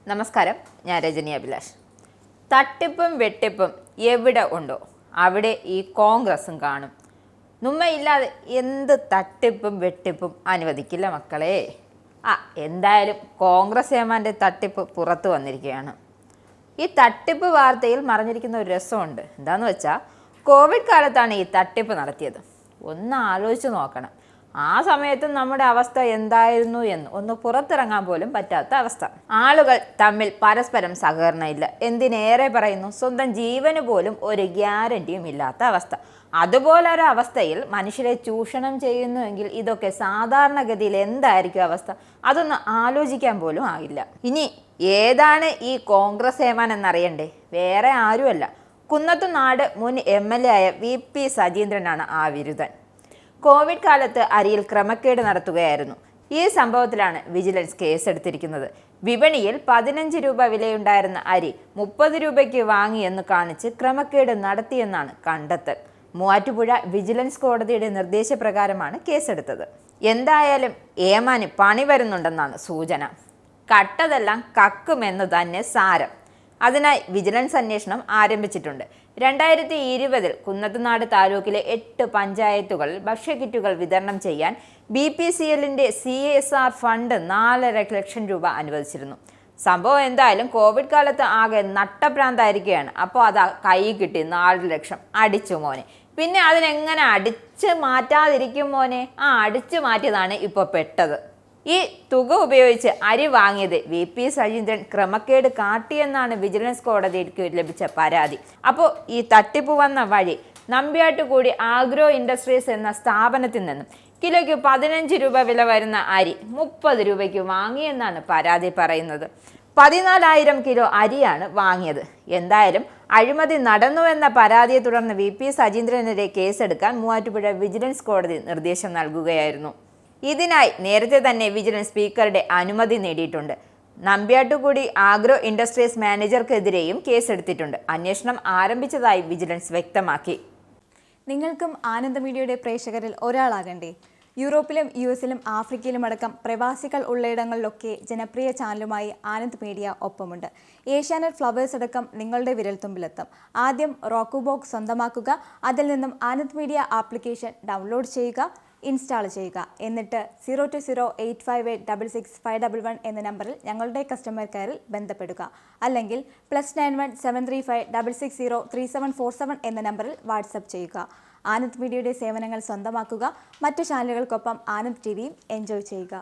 നമസ്കാരം, ഞാൻ രജനി അഭിലാഷ്. തട്ടിപ്പും വെട്ടിപ്പും എവിടെ ഉണ്ടോ അവിടെ ഈ കോൺഗ്രസും കാണും. നുമ്മയില്ലാതെ എന്ത് തട്ടിപ്പും വെട്ടിപ്പും അനുവദിക്കില്ല മക്കളെ. എന്തായാലും കോൺഗ്രസ് ഏമാൻ്റെ തട്ടിപ്പ് പുറത്തു വന്നിരിക്കുകയാണ്. ഈ തട്ടിപ്പ് വാർത്തയിൽ മറിഞ്ഞിരിക്കുന്ന ഒരു രസമുണ്ട്. എന്താണെന്ന് വെച്ചാൽ കോവിഡ് കാലത്താണ് ഈ തട്ടിപ്പ് നടത്തിയത്. ഒന്ന് ആലോചിച്ച് നോക്കണം. ആ സമയത്ത് നമ്മുടെ അവസ്ഥ എന്തായിരുന്നു എന്ന് ഒന്ന് പുറത്തിറങ്ങാൻ പോലും പറ്റാത്ത അവസ്ഥ. ആളുകൾ തമ്മിൽ പരസ്പരം സഹകരണമില്ല. എന്തിനേറെ പറയുന്നു, സ്വന്തം ജീവന് പോലും ഒരു ഗ്യാരണ്ടിയും ഇല്ലാത്ത അവസ്ഥ. അതുപോലൊരു അവസ്ഥയിൽ മനുഷ്യരെ ചൂഷണം ചെയ്യുന്നുവെങ്കിൽ ഇതൊക്കെ സാധാരണഗതിയിൽ എന്തായിരിക്കും അവസ്ഥ? അതൊന്ന് ആലോചിക്കാൻ പോലും ആകില്ല. ഇനി ഏതാണ് ഈ കോൺഗ്രസ് ഏമാൻ എന്നറിയണ്ടേ? വേറെ ആരുമല്ല, കുന്നത്തുനാട് മുൻ MLA ആയ VP സജീന്ദ്രനാണ് ആ വിരുദ്ധൻ. കോവിഡ് കാലത്ത് അരിയിൽ ക്രമക്കേട് നടത്തുകയായിരുന്നു. ഈ സംഭവത്തിലാണ് വിജിലൻസ് കേസെടുത്തിരിക്കുന്നത്. വിപണിയിൽ 15 രൂപ വിലയുണ്ടായിരുന്ന അരി 30 രൂപയ്ക്ക് വാങ്ങിയെന്ന് കാണിച്ച് ക്രമക്കേട് നടത്തിയെന്നാണ് കണ്ടെത്തൽ. മൂവാറ്റുപുഴ വിജിലൻസ് കോടതിയുടെ നിർദ്ദേശപ്രകാരമാണ് കേസെടുത്തത്. എന്തായാലും ഏമാന് പണി വരുന്നുണ്ടെന്നാണ് സൂചന. കട്ടതെല്ലാം കക്കുമെന്ന് തന്നെ സാരം. അതിനായി വിജിലൻസ് അന്വേഷണം ആരംഭിച്ചിട്ടുണ്ട്. 2020 കുന്നത്തുനാട് താലൂക്കിലെ 8 പഞ്ചായത്തുകളിൽ ഭക്ഷ്യക്കിറ്റുകൾ വിതരണം ചെയ്യാൻ BPCLന്റെ CSR ഫണ്ട് 4.5 ലക്ഷം രൂപ അനുവദിച്ചിരുന്നു. സംഭവം എന്തായാലും കോവിഡ് കാലത്ത് ആകെ നട്ടഭ്രാന്തായിരിക്കുകയാണ്. അപ്പോൾ അത് കൈ കിട്ടി 4 ലക്ഷം. അടിച്ചു മോനെ. പിന്നെ അതിനെങ്ങനെ അടിച്ചു മാറ്റാതിരിക്കും മോനെ? അടിച്ചു മാറ്റിയതാണ് ഇപ്പോൾ പെട്ടത്. ഈ തുക ഉപയോഗിച്ച് അരി വാങ്ങിയത് VP സജീന്ദ്രൻ ക്രമക്കേട് കാട്ടിയെന്നാണ് വിജിലൻസ് കോടതിക്ക് ലഭിച്ച പരാതി. അപ്പോൾ ഈ തട്ടിപ്പ് വന്ന വഴി നമ്പ്യാട്ടുകൂടി ആഗ്രോ ഇൻഡസ്ട്രീസ് എന്ന സ്ഥാപനത്തിൽ നിന്നും കിലോയ്ക്ക് 15 രൂപ വില വരുന്ന അരി 30 രൂപയ്ക്ക് വാങ്ങിയെന്നാണ് പരാതി പറയുന്നത്. 14,000 കിലോ അരിയാണ് വാങ്ങിയത്. എന്തായാലും അഴിമതി നടന്നുവെന്ന പരാതിയെ തുടർന്ന് VP സജീന്ദ്രനെതിരെ കേസെടുക്കാൻ മൂവാറ്റുപുഴ വിജിലൻസ് കോടതി നിർദ്ദേശം നൽകുകയായിരുന്നു. ഇതിനായി നേരത്തെ തന്നെ വിജിലൻസ് സ്പീക്കറുടെ അനുമതി നേടിയിട്ടുണ്ട്. നമ്പ്യാട്ടുകുടി ആഗ്രോ ഇൻഡസ്ട്രീസ് മാനേജർക്കെതിരെയും കേസെടുത്തിട്ടുണ്ട്. അന്വേഷണം ആരംഭിച്ചതായി വിജിലൻസ് വ്യക്തമാക്കി. നിങ്ങൾക്കും ആനന്ദ മീഡിയയുടെ പ്രേക്ഷകരിൽ ഒരാളാകണ്ടേ? യൂറോപ്പിലും US-ലും ആഫ്രിക്കയിലും അടക്കം പ്രവാസികൾ ഉള്ളയിടങ്ങളിലൊക്കെ ജനപ്രിയ ചാനലുമായി ആനന്ദ് മീഡിയ ഒപ്പമുണ്ട്. ഏഷ്യാനെറ്റ് ഫ്ലവേഴ്സ് അടക്കം നിങ്ങളുടെ വിരൽത്തുമ്പിലെത്തും. ആദ്യം റോക്കു ബോക്സ് സ്വന്തമാക്കുക. അതിൽ നിന്നും ആനന്ദ് മീഡിയ ആപ്ലിക്കേഷൻ ഡൗൺലോഡ് ചെയ്യുക, ഇൻസ്റ്റാൾ ചെയ്യുക. എന്നിട്ട് 02085866511 എന്ന നമ്പറിൽ ഞങ്ങളുടെ കസ്റ്റമർ കെയറിൽ ബന്ധപ്പെടുക. അല്ലെങ്കിൽ +91 735 660 3747 എന്ന നമ്പറിൽ വാട്സപ്പ് ചെയ്യുക. ആനന്ദ് മീഡിയയുടെ സേവനങ്ങൾ സ്വന്തമാക്കുക. മറ്റു ചാനലുകൾക്കൊപ്പം ആനന്ദ് TVയും എൻജോയ് ചെയ്യുക.